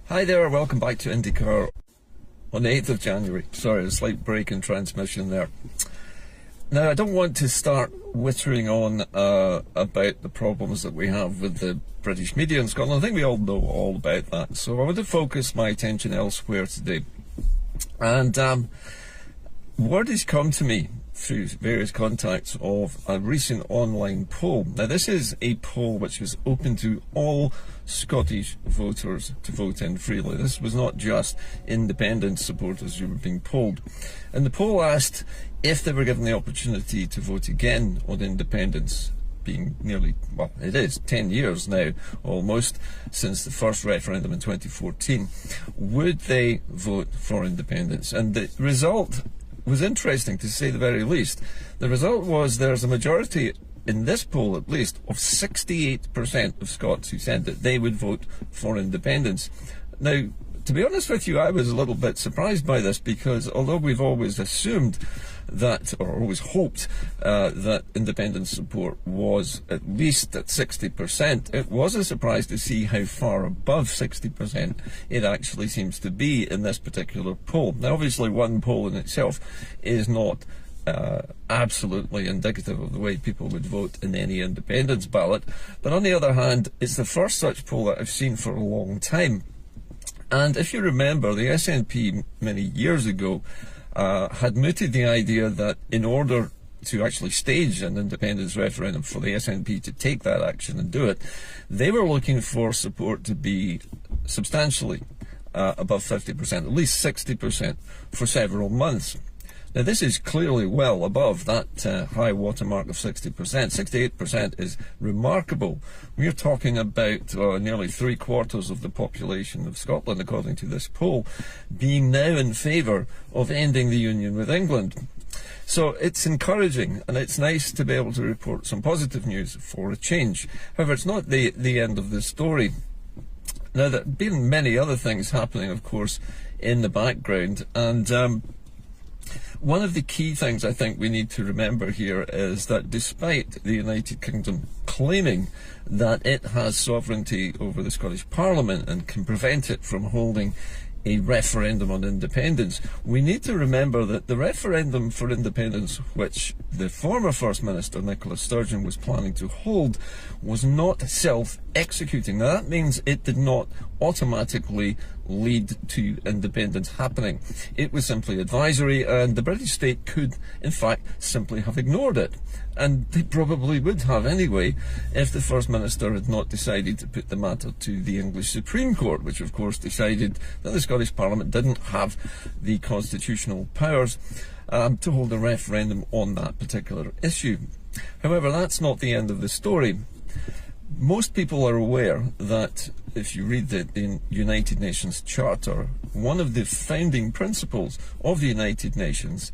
Hi there, welcome back to IndyCar on the 8th of January. Sorry, a slight break in transmission there. Now, I don't want to start whittering on about the problems that we have with the British media in Scotland. I think we all know all about that. So I want to focus my attention elsewhere today. And word has come to me through various contacts of a recent online poll. Now, this is a poll which was open to all Scottish voters to vote in freely. This was not just independent supporters who were being polled. And the poll asked if they were given the opportunity to vote again on independence, being nearly, well, it is 10 years now, almost, since the first referendum in 2014. Would they vote for independence? And the result was interesting, to say the very least. The result was there's a majority, in this poll at least, of 68% of Scots who said that they would vote for independence. Now, to be honest with you, I was a little bit surprised by this, because although we've always assumed that, or always hoped, that independence support was at least at 60%, it was a surprise to see how far above 60% it actually seems to be in this particular poll. Now, obviously, one poll in itself is not absolutely indicative of the way people would vote in any independence ballot, but on the other hand, it's the first such poll that I've seen for a long time. And if you remember, the SNP many years ago had mooted the idea that in order to actually stage an independence referendum for the SNP to take that action and do it, they were looking for support to be substantially above 50%, at least 60% for several months. Now, this is clearly well above that high watermark of 60%. 68% is remarkable. We're talking about nearly 3/4 of the population of Scotland, according to this poll, being now in favour of ending the union with England. So it's encouraging, and it's nice to be able to report some positive news for a change. However, it's not the end of the story. Now, there have been many other things happening, of course, in the background, and one of the key things I think we need to remember here is that despite the United Kingdom claiming that it has sovereignty over the Scottish Parliament and can prevent it from holding a referendum on independence, we need to remember that the referendum for independence, which the former First Minister Nicola Sturgeon was planning to hold, was not self-executing. Now, that means it did not automatically lead to independence happening. It was simply advisory, and the British state could, in fact, simply have ignored it. And they probably would have anyway, if the First Minister had not decided to put the matter to the English Supreme Court, which of course decided that the Scottish Parliament didn't have the constitutional powers to hold a referendum on that particular issue. However, that's not the end of the story. Most people are aware that if you read the United Nations Charter, one of the founding principles of the United Nations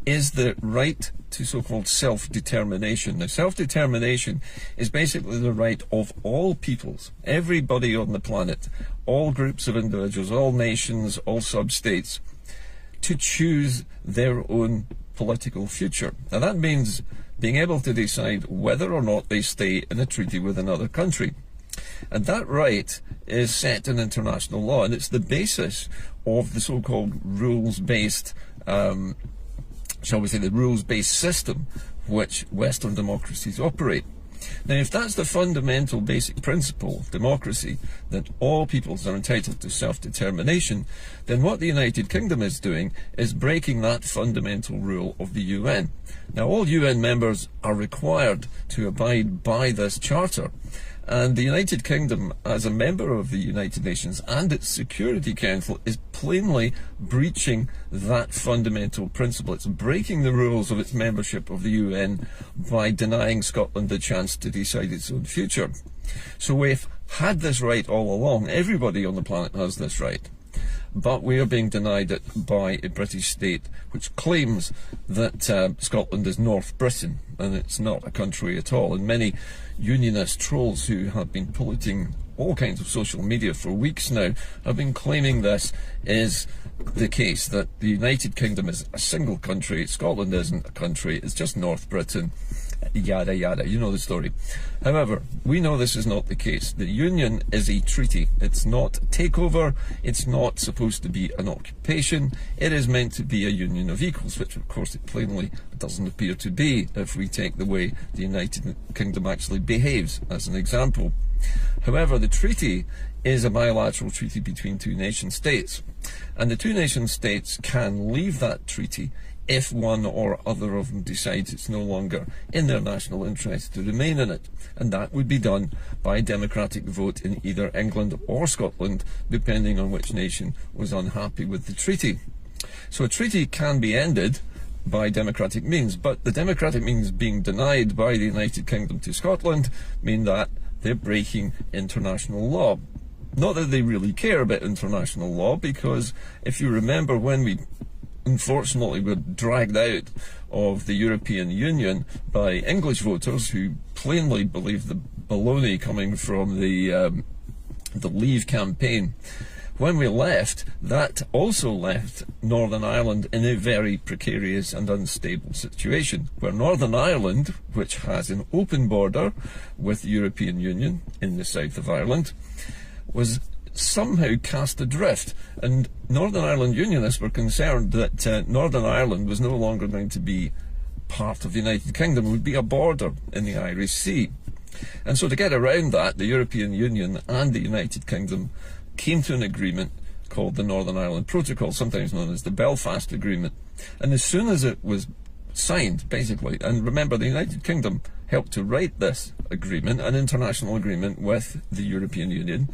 is the right to so-called self-determination. Now, self-determination is basically the right of all peoples, everybody on the planet, all groups of individuals, all nations, all sub-states, to choose their own political future. Now, that means being able to decide whether or not they stay in a treaty with another country. And that right is set in international law, and it's the basis of the so-called rules-based, shall we say, the rules-based system which Western democracies operate. Now, if that's the fundamental basic principle of democracy, that all peoples are entitled to self-determination, then what the United Kingdom is doing is breaking that fundamental rule of the UN. Now, all UN members are required to abide by this charter, and the United Kingdom, as a member of the United Nations and its Security Council, is plainly breaching that fundamental principle. It's breaking the rules of its membership of the UN by denying Scotland the chance to decide its own future. So we've had this right all along. Everybody on the planet has this right. But we are being denied it by a British state which claims that Scotland is North Britain, and it's not a country at all. And many unionist trolls who have been polluting all kinds of social media for weeks now have been claiming this is the case, that the United Kingdom is a single country, Scotland isn't a country, it's just North Britain, yada yada, you know the story. However, we know this is not the case. The union is a treaty. It's not a takeover, it's not supposed to be an occupation, it is meant to be a union of equals, which of course it plainly doesn't appear to be if we take the way the United Kingdom actually behaves as an example. However, the treaty is a bilateral treaty between two nation states, and the two nation states can leave that treaty if one or other of them decides it's no longer in their national interest to remain in it, and that would be done by a democratic vote in either England or Scotland, depending on which nation was unhappy with the treaty. So a treaty can be ended by democratic means, but the democratic means being denied by the United Kingdom to Scotland mean that they're breaking international law. Not that they really care about international law, because if you remember when we unfortunately were dragged out of the European Union by English voters who plainly believed the baloney coming from the Leave campaign, when we left, that also left Northern Ireland in a very precarious and unstable situation, where Northern Ireland, which has an open border with the European Union in the south of Ireland, was somehow cast adrift, and Northern Ireland Unionists were concerned that Northern Ireland was no longer going to be part of the United Kingdom, it would be a border in the Irish Sea. And so to get around that, the European Union and the United Kingdom came to an agreement called the Northern Ireland Protocol, sometimes known as the Belfast Agreement. And as soon as it was signed, basically, and remember the United Kingdom helped to write this agreement, an international agreement with the European Union,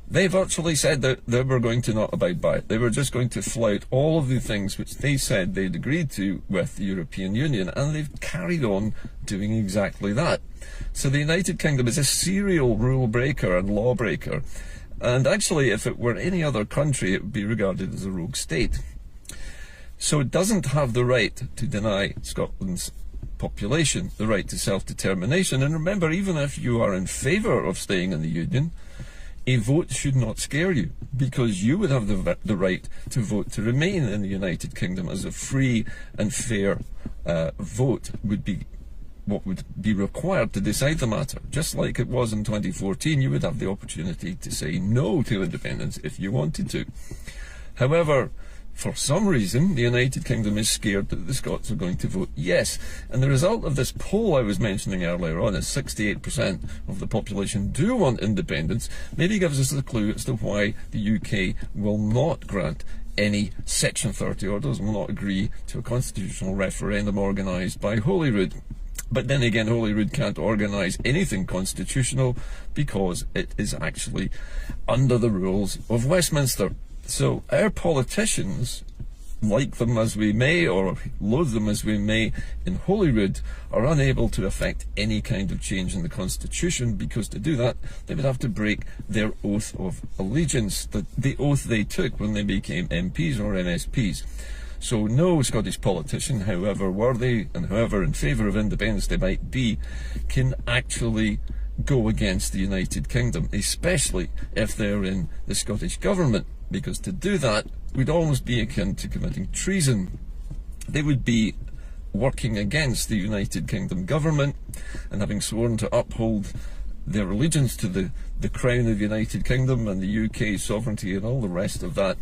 they virtually said that they were going to not abide by it. They were just going to flout all of the things which they said they'd agreed to with the European Union, and they've carried on doing exactly that. So the United Kingdom is a serial rule breaker and law breaker, and actually if it were any other country it would be regarded as a rogue state. So it doesn't have the right to deny Scotland's population the right to self-determination. And remember, even if you are in favour of staying in the Union, a vote should not scare you, because you would have the right to vote to remain in the United Kingdom, as a free and fair vote would be what would be required to decide the matter. Just like it was in 2014, you would have the opportunity to say no to independence if you wanted to. However, for some reason, the United Kingdom is scared that the Scots are going to vote yes. And the result of this poll I was mentioning earlier on is 68% of the population do want independence. Maybe gives us a clue as to why the UK will not grant any Section 30 orders, will not agree to a constitutional referendum organised by Holyrood. But then again, Holyrood can't organise anything constitutional because it is actually under the rules of Westminster. So our politicians, like them as we may or loathe them as we may in Holyrood, are unable to effect any kind of change in the constitution, because to do that they would have to break their oath of allegiance, the oath they took when they became MPs or MSPs. So no Scottish politician, however worthy and however in favour of independence they might be, can actually go against the United Kingdom, especially if they're in the Scottish government, because to do that would almost be akin to committing treason. They would be working against the United Kingdom government, and having sworn to uphold their allegiance to the Crown of the United Kingdom and the UK sovereignty and all the rest of that.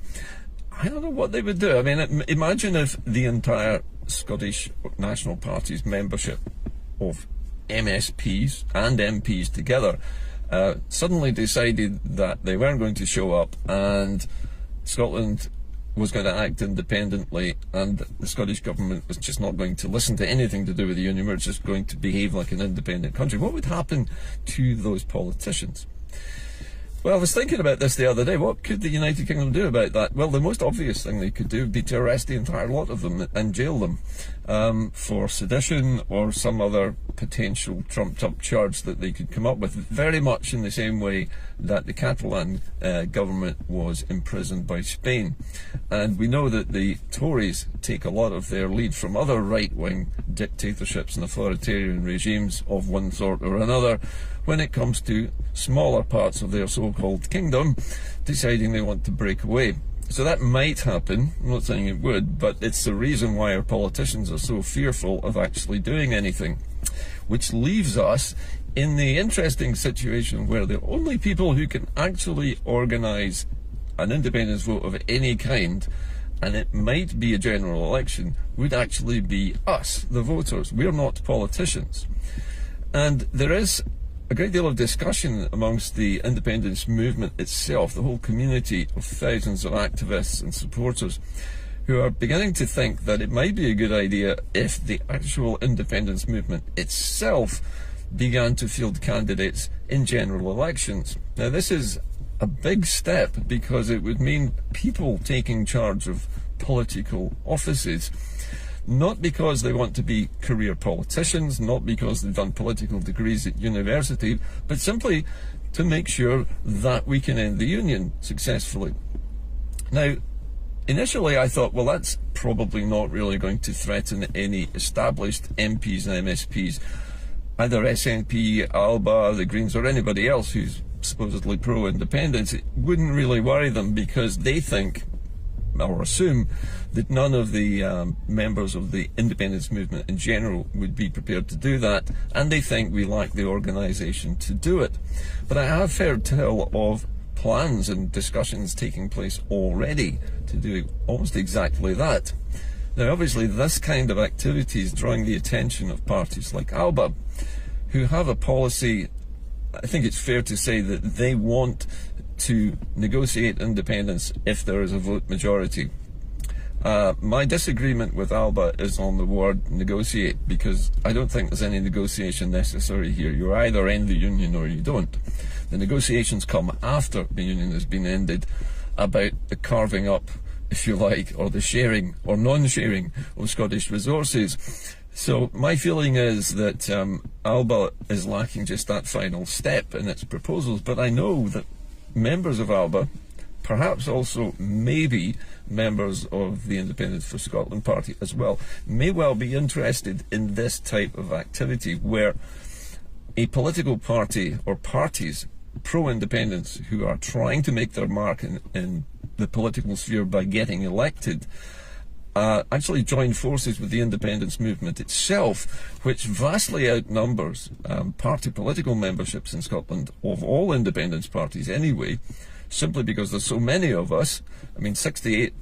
I don't know what they would do. I mean, imagine if the entire Scottish National Party's membership of MSPs and MPs together suddenly decided that they weren't going to show up, and Scotland was going to act independently, and the Scottish government was just not going to listen to anything to do with the Union. We're just going to behave like an independent country. What would happen to those politicians? Well, I was thinking about this the other day. What could the United Kingdom do about that? Well, the most obvious thing they could do would be to arrest the entire lot of them and jail them for sedition or some other potential trumped-up charge that they could come up with, very much in the same way that the Catalan government was imprisoned by Spain. And we know that the Tories take a lot of their lead from other right-wing dictatorships and authoritarian regimes of one sort or another when it comes to smaller parts of their so-called kingdom deciding they want to break away. So that might happen. I'm not saying it would, but it's the reason why our politicians are so fearful of actually doing anything. Which leaves us in the interesting situation where the only people who can actually organise an independence vote of any kind, and it might be a general election, would actually be us, the voters. We're not politicians. And there is a great deal of discussion amongst the independence movement itself, the whole community of thousands of activists and supporters, who are beginning to think that it might be a good idea if the actual independence movement itself began to field candidates in general elections. Now, this is a big step because it would mean people taking charge of political offices, not because they want to be career politicians, not because they've done political degrees at university, but simply to make sure that we can end the union successfully. Now, initially I thought, well, that's probably not really going to threaten any established MPs and MSPs, either SNP, ALBA, the Greens, or anybody else who's supposedly pro-independence. It wouldn't really worry them because they think, or assume, that none of the members of the independence movement in general would be prepared to do that, and they think we lack the organisation to do it. But I have heard tell of plans and discussions taking place already to do almost exactly that. Now, obviously, this kind of activity is drawing the attention of parties like ALBA, who have a policy. I think it's fair to say that they want to negotiate independence if there is a vote majority. My disagreement with ALBA is on the word negotiate, because I don't think there's any negotiation necessary here. You either end the union or you don't. The negotiations come after the union has been ended about the carving up, if you like, or the sharing or non-sharing of Scottish resources. So my feeling is that ALBA is lacking just that final step in its proposals, but I know that members of ALBA, perhaps also maybe members of the Independence for Scotland party as well, may well be interested in this type of activity where a political party or parties pro-independence who are trying to make their mark in the political sphere by getting elected actually join forces with the independence movement itself, which vastly outnumbers party political memberships in Scotland of all independence parties anyway, simply because there's so many of us. I mean, 68%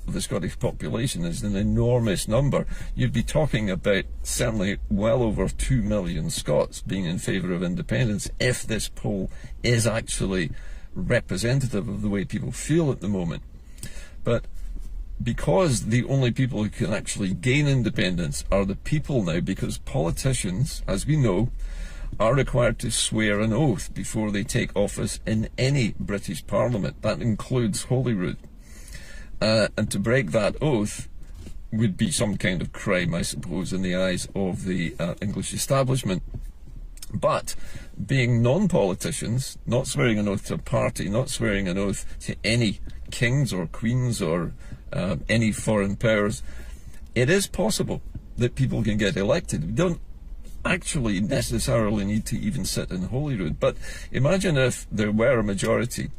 of the Scottish population is an enormous number. You'd be talking about certainly well over 2 million Scots being in favour of independence if this poll is actually representative of the way people feel at the moment. But because the only people who can actually gain independence are the people now, because politicians, as we know, are required to swear an oath before they take office in any British Parliament. That includes Holyrood. And to break that oath would be some kind of crime, I suppose, in the eyes of the English establishment. But being non-politicians, not swearing an oath to a party, not swearing an oath to any kings or queens or any foreign powers, it is possible that people can get elected. We don't actually necessarily need to even sit in Holyrood, but imagine if there were a majority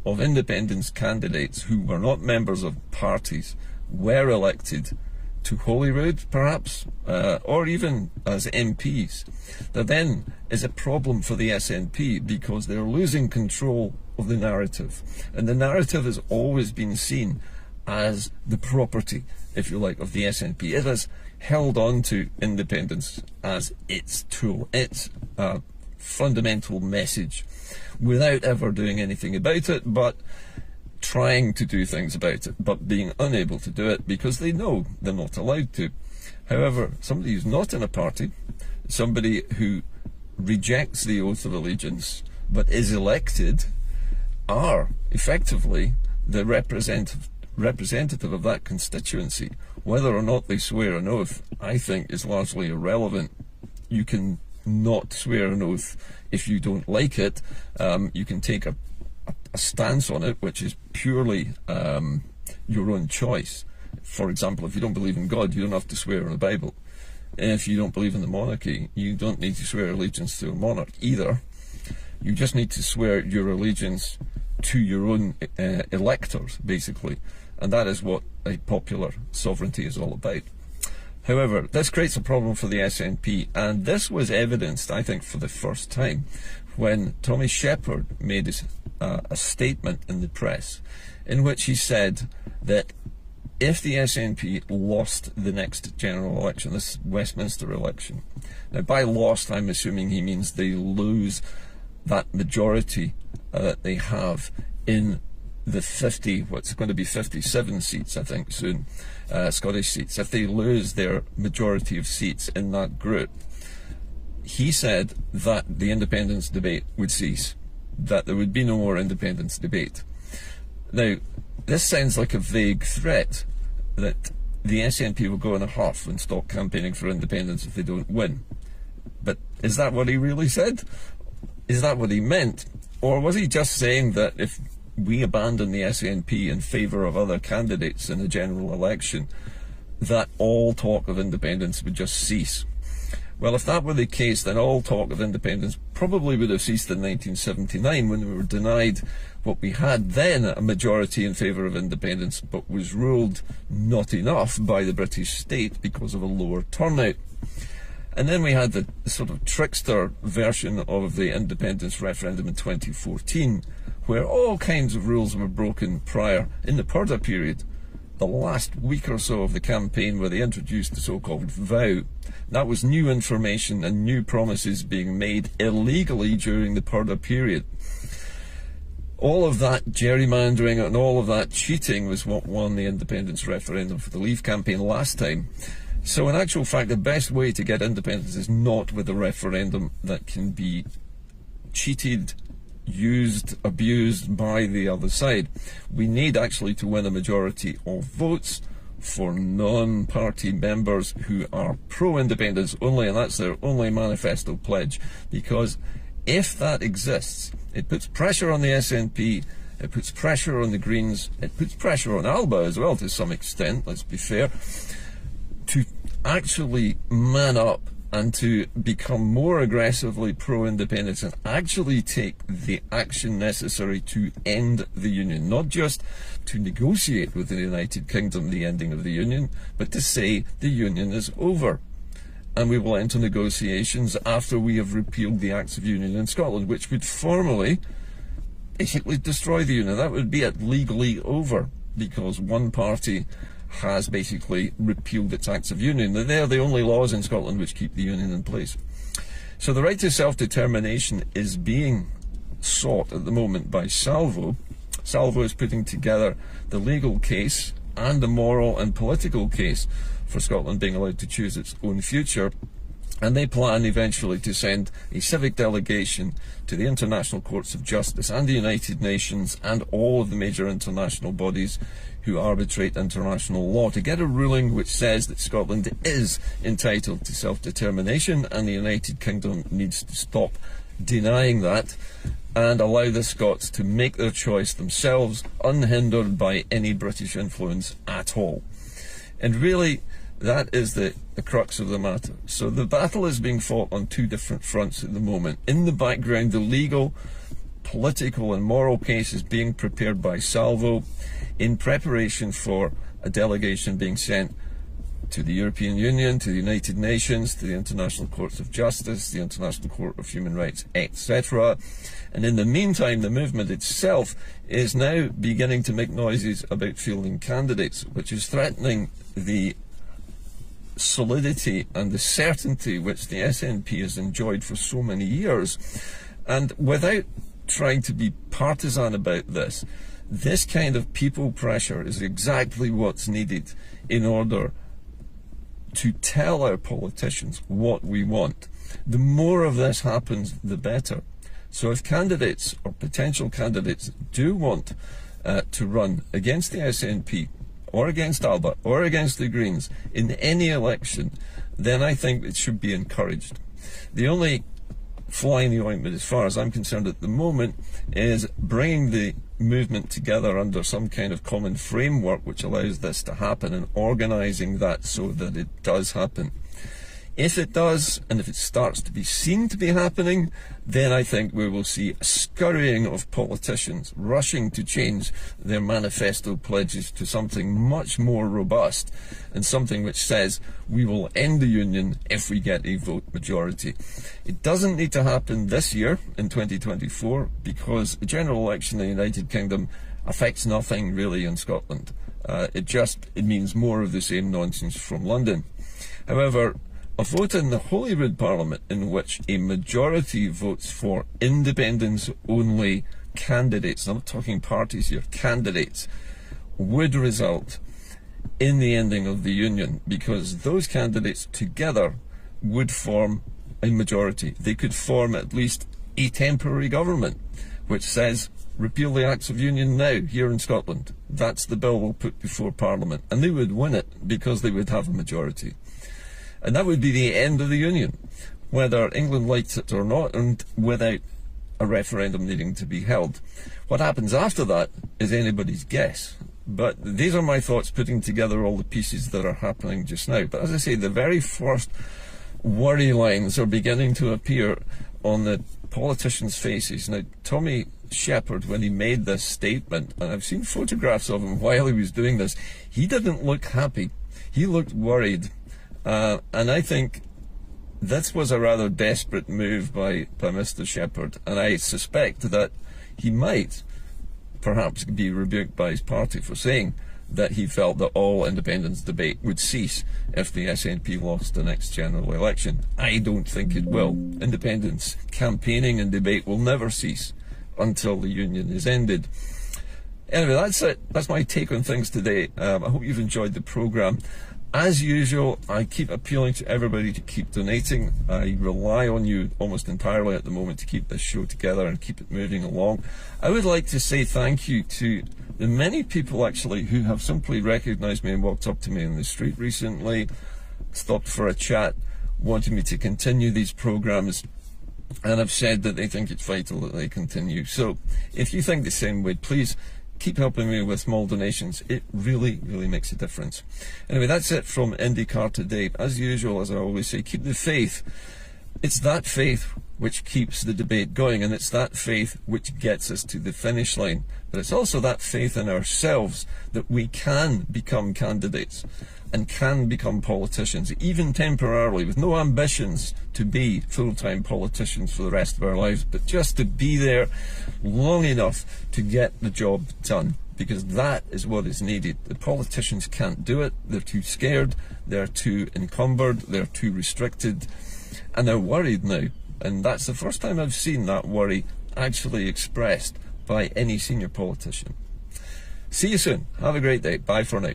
of independence candidates who were not members of parties were elected to Holyrood, perhaps, or even as MPs. There then is a problem for the SNP because they're losing control of the narrative, and the narrative has always been seen as the property, if you like, of the SNP. It has held on to independence as its tool, its fundamental message, without ever doing anything about it, but trying to do things about it, but being unable to do it because they know they're not allowed to. However, somebody who's not in a party, somebody who rejects the oath of allegiance but is elected, are effectively the representative of that constituency. Whether or not they swear an oath, I think, is largely irrelevant. you can not swear an oath if you don't like it. You can take a stance on it, which is purely your own choice. For example, if you don't believe in God, you don't have to swear on the Bible. If you don't believe in the monarchy, you don't need to swear allegiance to a monarch either. You just need to swear your allegiance to your own electors, basically. And that is what a popular sovereignty is all about. However, this creates a problem for the SNP, and this was evidenced, I think, for the first time when Tommy Shepherd made a statement in the press in which he said that if the SNP lost the next general election, this Westminster election, now by lost I'm assuming he means they lose that majority that they have in the 57 seats, I think, soon, Scottish seats. If they lose their majority of seats in that group, he said that the independence debate would cease, that there would be no more independence debate. Now, this sounds like a vague threat that the SNP will go in a huff and stop campaigning for independence if they don't win. But is that what he really said? Is that what he meant? Or was he just saying that if we abandon the SNP in favour of other candidates in a general election, that all talk of independence would just cease? Well, if that were the case, then all talk of independence probably would have ceased in 1979 when we were denied what we had then, a majority in favour of independence, but was ruled not enough by the British state because of a lower turnout. And then we had the sort of trickster version of the independence referendum in 2014, where all kinds of rules were broken prior in the Purdah period. The last week or so of the campaign where they introduced the so-called vow. That was new information and new promises being made illegally during the Purdah period. All of that gerrymandering and all of that cheating was what won the independence referendum for the Leave campaign last time. So in actual fact, the best way to get independence is not with a referendum that can be cheated, used, abused by the other side. We need actually to win a majority of votes for non-party members who are pro-independence only, and that's their only manifesto pledge. Because if that exists, it puts pressure on the SNP, it puts pressure on the Greens, it puts pressure on Alba as well to some extent, let's be fair, to actually man up and to become more aggressively pro-independence and actually take the action necessary to end the Union. Not just to negotiate with the United Kingdom the ending of the Union, but to say the Union is over. And we will enter negotiations after we have repealed the Acts of Union in Scotland, which would formally basically destroy the Union. That would be it legally over, because one party has basically repealed its Acts of Union. They're the only laws in Scotland which keep the Union in place. So the right to self-determination is being sought at the moment by Salvo. Salvo is putting together the legal case and the moral and political case for Scotland being allowed to choose its own future. And they plan eventually to send a civic delegation to the international courts of justice and the United Nations and all of the major international bodies who arbitrate international law to get a ruling which says that Scotland is entitled to self-determination, and the United Kingdom needs to stop denying that and allow the Scots to make their choice themselves, unhindered by any British influence at all. And really, that is the crux of the matter. So the battle is being fought on two different fronts at the moment. In the background, the legal, political and moral case is being prepared by Salvo in preparation for a delegation being sent to the European Union, to the United Nations, to the International Courts of Justice, the International Court of Human Rights, etc. And in the meantime, the movement itself is now beginning to make noises about fielding candidates, which is threatening the solidity and the certainty which the SNP has enjoyed for so many years. And without trying to be partisan about this, this kind of people pressure is exactly what's needed in order to tell our politicians what we want. The more of this happens, the better. So if candidates or potential candidates do want to run against the SNP or against Alba or against the Greens in any election, then I think it should be encouraged. The only fly in the ointment, as far as I'm concerned at the moment, is bringing the movement together under some kind of common framework which allows this to happen, and organising that so that it does happen. If it does, and if it starts to be seen to be happening, then I think we will see a scurrying of politicians rushing to change their manifesto pledges to something much more robust, and something which says we will end the union if we get a vote majority. It doesn't need to happen this year in 2024, because a general election in the United Kingdom affects nothing really in Scotland. It means more of the same nonsense from London. However, a vote in the Holyrood Parliament in which a majority votes for independence-only candidates, I'm not talking parties here, candidates, would result in the ending of the union, because those candidates together would form a majority. They could form at least a temporary government which says repeal the Acts of Union now here in Scotland. That's the bill we'll put before Parliament, and they would win it because they would have a majority. And that would be the end of the union, whether England likes it or not, and without a referendum needing to be held. What happens after that is anybody's guess. But these are my thoughts, putting together all the pieces that are happening just now. But as I say, the very first worry lines are beginning to appear on the politicians' faces. Now, Tommy Shepherd, when he made this statement, and I've seen photographs of him while he was doing this, he didn't look happy. He looked worried. And I think this was a rather desperate move by Mr. Shepherd, and I suspect that he might perhaps be rebuked by his party for saying that he felt that all independence debate would cease if the SNP lost the next general election. I don't think it will. Independence campaigning and debate will never cease until the union is ended. Anyway, that's it. That's my take on things today. I hope you've enjoyed the programme. As usual, I keep appealing to everybody to keep donating. I rely on you almost entirely at the moment to keep this show together and keep it moving along. I would like to say thank you to the many people actually who have simply recognised me and walked up to me in the street recently, stopped for a chat, wanted me to continue these programmes, and have said that they think it's vital that they continue. So if you think the same way, please keep helping me with small donations. It really, really makes a difference. Anyway, that's it from IndyCar today. As usual, as I always say, keep the faith. It's that faith which keeps the debate going, and it's that faith which gets us to the finish line. But it's also that faith in ourselves that we can become candidates and can become politicians, even temporarily, with no ambitions to be full-time politicians for the rest of our lives, but just to be there long enough to get the job done, because that is what is needed. The politicians can't do it. They're too scared, they're too encumbered, they're too restricted, and they're worried now. And that's the first time I've seen that worry actually expressed by any senior politician. See you soon. Have a great day. Bye for now.